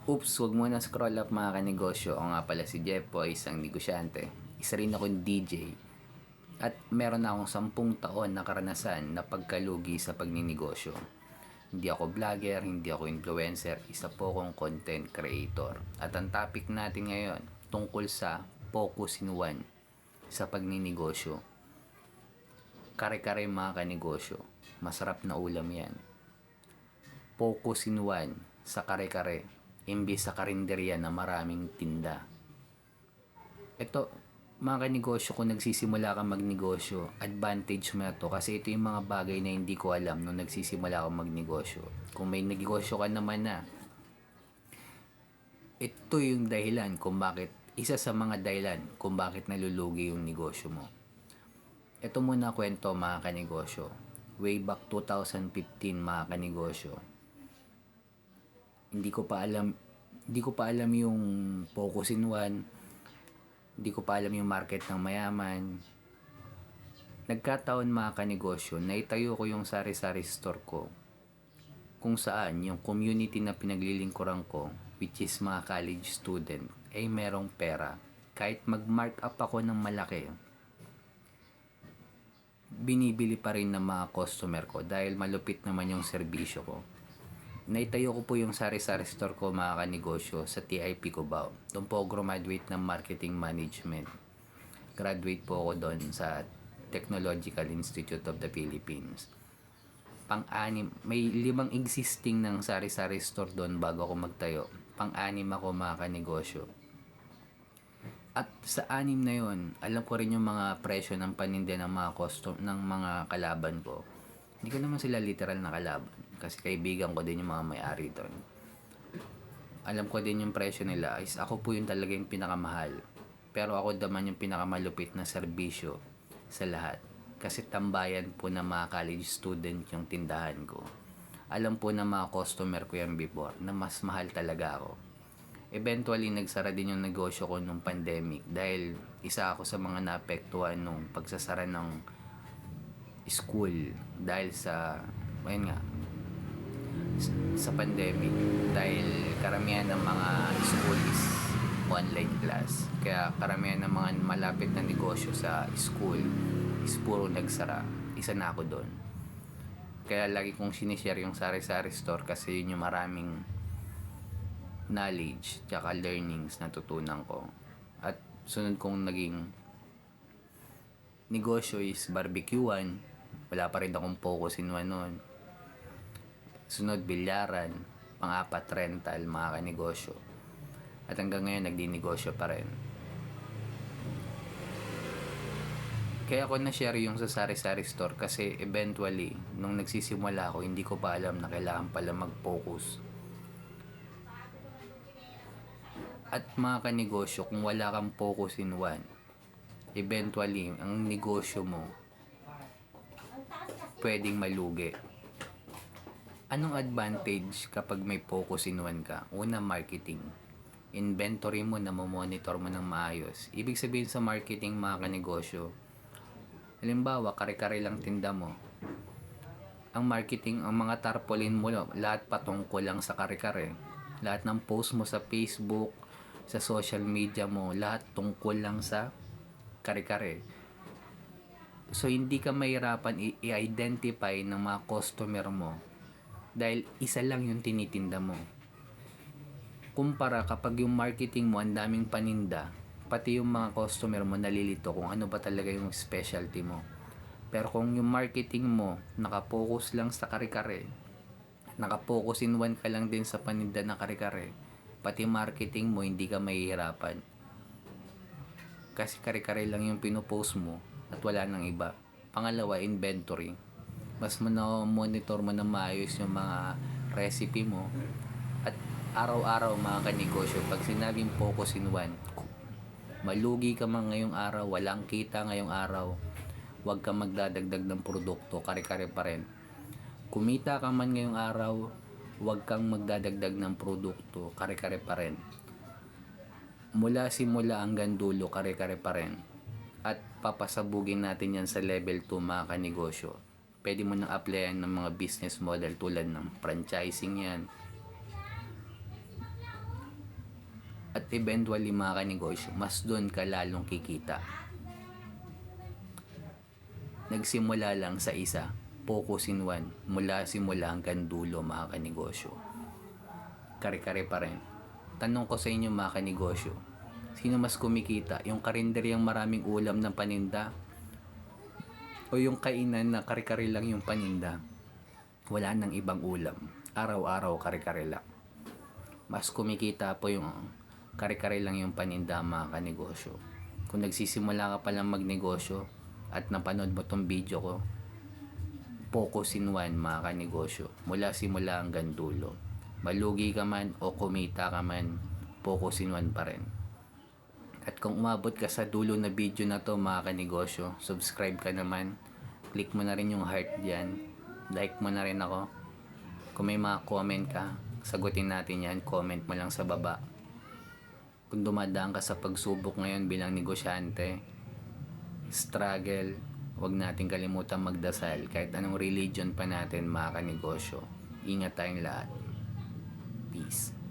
Oops, wag mo na scroll up mga kanegosyo. Ako nga pala si Jeff po, isang negosyante. Isa rin akong DJ. At meron na akong 10 taon na karanasan na pagkalugi sa pagninegosyo. Hindi ako vlogger, hindi ako influencer, isa po akong content creator. At ang topic natin ngayon tungkol sa focus in one sa pagninegosyo. Kare-kare mga kanegosyo, masarap na ulam yan. Focus in one sa kare-kare imbis sa karinderya na maraming tinda. Ito, mga kanegosyo, kung nagsisimula ka magnegosyo, advantage mo na to kasi ito yung mga bagay na hindi ko alam nung nagsisimula ako magnegosyo. Kung may negosyo ka naman na, ito yung dahilan kung bakit, isa sa mga dahilan kung bakit nalulugi yung negosyo mo. Ito muna kwento mga kanegosyo. Way back 2015 mga kanegosyo, hindi ko pa alam yung focus in one, hindi ko pa alam yung market ng mayaman. Nagkataon mga kanegosyo na itayo ko yung sari-sari store ko, kung saan yung community na pinaglilingkuran ko, which is mga college student, ay merong pera. Kahit mag-mark up ako ng malaki, binibili pa rin ng mga customer ko dahil malupit naman yung serbisyo ko. Naitayo ko po yung sari-sari store ko mga kanegosyo sa TIP Cubao. Doon po ako graduate ng marketing management. Graduate po ako doon sa Technological Institute of the Philippines. Pang-anim, may 5 existing ng sari-sari store doon bago ako magtayo. Pang-anim ako mga kanegosyo. At sa 6 na yon, alam ko rin yung mga presyo ng paninda ng mga ng mga kalaban ko. Hindi ko naman sila literal na kalaban kasi kaibigan ko din yung mga may-ari doon. Alam ko din yung presyo nila is ako po yung talaga yung pinakamahal. Pero ako naman yung pinakamalupit na serbisyo sa lahat. Kasi tambayan po ng mga college student yung tindahan ko. Alam po ng mga customer ko yan before na mas mahal talaga ako. Eventually, nagsara din yung negosyo ko nung pandemic dahil isa ako sa mga naapektuhan nung pagsasara ng school dahil sa, ayun nga, sa pandemic, dahil karamihan ng mga school is online class, kaya karamihan ng mga malapit na negosyo sa school is puro nagsara. Isa na ako doon, kaya lagi kong sinishare yung sari-sari store kasi yun yung maraming knowledge tsaka learnings na tutunan ko. At sunod kong naging negosyo is barbecuean. Wala pa rin akong focus in one nun. Sunod, bilyaran. Pang-apat, rental, mga kanegosyo. At hanggang ngayon, nagdi-negosyo pa rin. Kaya ako na-share yung sa sari-sari store kasi eventually, nung nagsisimula ako, hindi ko pa alam na kailangan pala mag-focus. At mga kanegosyo, kung wala kang focus in one, eventually, ang negosyo mo pwedeng malugi. Anong advantage kapag may focus in one ka? Una, marketing. Inventory mo na monitor mo ng maayos. Ibig sabihin sa marketing mga kanegosyo, halimbawa, kare-kare lang tinda mo. Ang marketing, ang mga tarpaulin mo, lahat patungkol lang sa kare-kare. Lahat ng post mo sa Facebook, sa social media mo, lahat tungkol lang sa kare-kare. So, hindi ka mahirapan i-identify ng mga customer mo dahil isa lang yung tinitinda mo. Kumpara kapag yung marketing mo ang daming paninda, pati yung mga customer mo nalilito kung ano ba talaga yung specialty mo. Pero kung yung marketing mo nakapokus lang sa kare-kare, nakapokus in one ka lang din sa paninda na kare-kare, pati marketing mo hindi ka mahihirapan. Kasi kare-kare lang yung pinopost mo at wala nang iba. Pangalawa, inventory. Mas monitor mo na maayos yung mga recipe mo. At araw-araw mga kanegosyo, pag sinabing focus in one, malugi ka man ngayong araw, walang kita ngayong araw, huwag kang magdadagdag ng produkto, kare-kare pa rin. Kumita ka man ngayong araw, huwag kang magdadagdag ng produkto, kare-kare pa rin. Mula simula hanggang dulo, kare-kare pa rin. At papasabugin natin yan sa level 2 mga kanegosyo. Pwede mo nang applyan ng mga business model tulad ng franchising yan. At eventually mga kanegosyo, mas doon ka lalong kikita. Nagsimula lang sa isa, focus in one, mula simula hanggang dulo mga kanegosyo. Kare-kare pa rin. Tanong ko sa inyo mga kanegosyo, sino mas kumikita? Yung karinderyang maraming ulam ng paninda? O yung kainan na kare-kare lang yung paninda? Wala nang ibang ulam. Araw-araw kare-kare lang. Mas kumikita po yung kare-kare lang yung paninda mga kanegosyo. Kung nagsisimula ka pa lang magnegosyo at napanood mo tong video ko, focus in one mga kanegosyo. Mula simula hanggang dulo. Malugi ka man o kumita ka man, focus in one pa rin. At kung umabot ka sa dulo na video na to mga kanegosyo, subscribe ka naman. Click mo na rin yung heart dyan. Like mo na rin ako. Kung may mga comment ka, sagutin natin yan. Comment mo lang sa baba. Kung dumadaan ka sa pagsubok ngayon bilang negosyante, struggle, huwag natin kalimutan magdasal. Kahit anong religion pa natin mga kanegosyo. Ingat tayong lahat. Peace.